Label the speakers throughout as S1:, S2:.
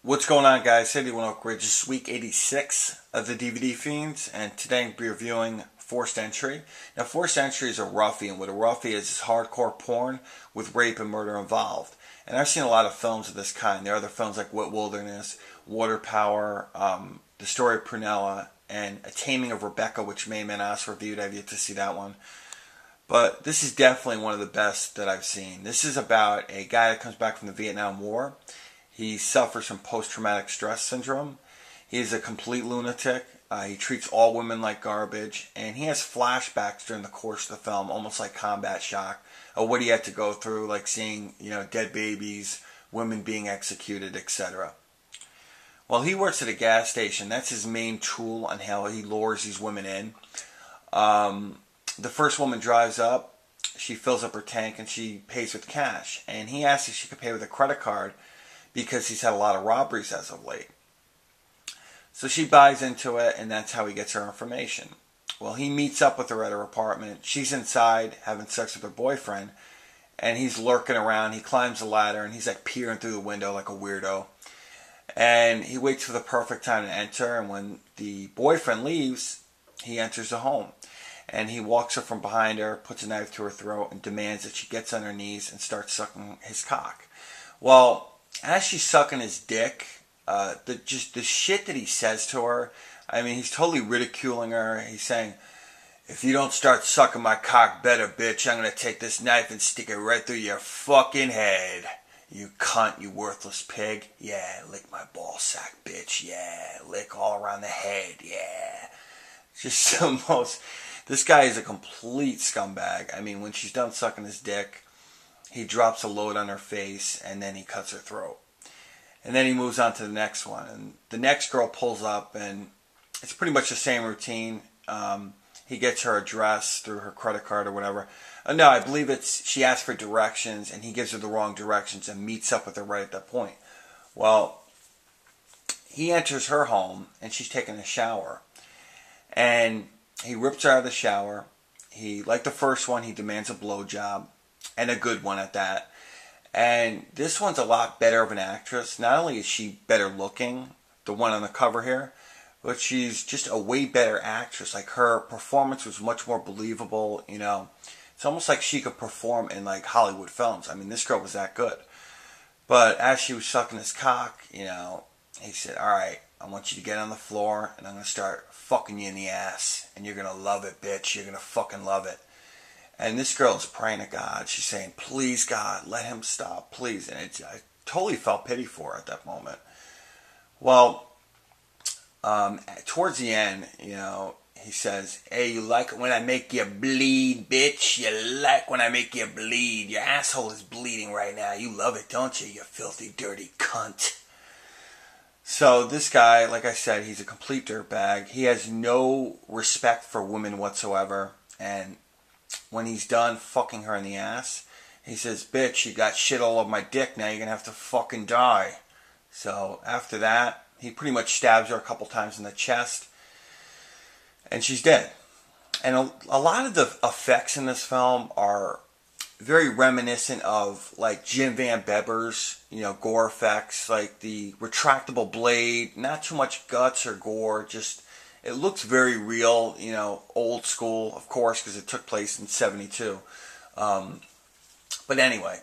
S1: What's going on, guys? 81oakridg. This is week 86 of the DVD Fiends, and today I'll be reviewing Forced Entry. Now, Forced Entry is a roughie, and what a roughie is hardcore porn with rape and murder involved. And I've seen a lot of films of this kind. There are other films like Wilderness, Water Power, The Story of Prunella, and A Taming of Rebecca, which Main Man Ass reviewed. I've yet to see that one. But this is definitely one of the best that I've seen. This is about a guy that comes back from the Vietnam War. He suffers from post-traumatic stress syndrome. He is a complete lunatic. He treats all women like garbage. And he has flashbacks during the course of the film, almost like combat shock, of what he had to go through, like seeing, dead babies, women being executed, etc. Well, he works at a gas station. That's his main tool on how he lures these women in. The first woman drives up. She fills up her tank and she pays with cash. And he asks if she could pay with a credit card, because he's had a lot of robberies as of late. So she buys into it, and that's how he gets her information. Well, he meets up with her at her apartment. She's inside having sex with her boyfriend, and he's lurking around. He climbs the ladder, and he's like peering through the window like a weirdo. And he waits for the perfect time to enter, and when the boyfriend leaves, he enters the home. And he walks her from behind her, puts a knife to her throat, and demands that she gets on her knees and starts sucking his cock. Well, as she's sucking his dick, the shit that he says to her, I mean, he's totally ridiculing her. He's saying, "If you don't start sucking my cock better, bitch, I'm going to take this knife and stick it right through your fucking head. You cunt, you worthless pig. Yeah, lick my ball sack, bitch. Yeah, lick all around the head. Yeah." Just the most... This guy is a complete scumbag. I mean, when she's done sucking his dick, he drops a load on her face, and then he cuts her throat. And then he moves on to the next one. And the next girl pulls up, and it's pretty much the same routine. He gets her address through her credit card or whatever. No, I believe she asks for directions, and he gives her the wrong directions and meets up with her right at that point. Well, he enters her home, and she's taking a shower. And he rips her out of the shower. Like the first one, he demands a blowjob. And a good one at that. And this one's a lot better of an actress. Not only is she better looking, the one on the cover here, but she's just a way better actress. Like, her performance was much more believable, It's almost like she could perform in, like, Hollywood films. I mean, this girl was that good. But as she was sucking his cock, he said, "Alright, I want you to get on the floor, and I'm going to start fucking you in the ass. And you're going to love it, bitch. You're going to fucking love it." And this girl is praying to God. She's saying, "Please, God, let him stop, please." And I totally felt pity for her at that moment. Well, towards the end, he says, "Hey, you like it when I make you bleed, bitch? You like when I make you bleed? Your asshole is bleeding right now. You love it, don't you, you filthy, dirty cunt?" So this guy, like I said, he's a complete dirtbag. He has no respect for women whatsoever. And when he's done fucking her in the ass, he says, "Bitch, you got shit all over my dick. Now you're going to have to fucking die." So after that, he pretty much stabs her a couple times in the chest. And she's dead. And a lot of the effects in this film are very reminiscent of, like, Jim Van Bebber's, gore effects. Like the retractable blade, not too much guts or gore, just... It looks very real, old school, of course, because it took place in 72. But anyway,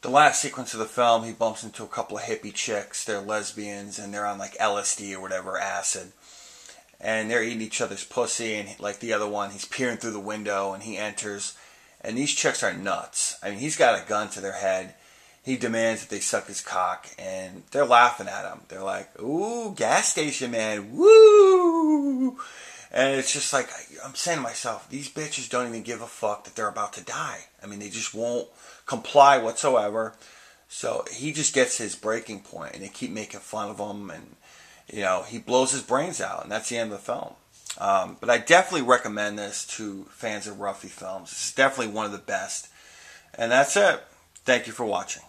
S1: the last sequence of the film, he bumps into a couple of hippie chicks. They're lesbians, and they're on, like, LSD or whatever, acid. And they're eating each other's pussy, and like the other one, he's peering through the window, and he enters. And these chicks are nuts. I mean, he's got a gun to their head. He demands that they suck his cock, and they're laughing at him. They're like, "Ooh, gas station man, woo!" And it's just like, I'm saying to myself, these bitches don't even give a fuck that they're about to die. I mean, they just won't comply whatsoever. So he just gets his breaking point, and they keep making fun of him, and, he blows his brains out, and that's the end of the film. But I definitely recommend this to fans of roughie films. This is definitely one of the best. And that's it. Thank you for watching.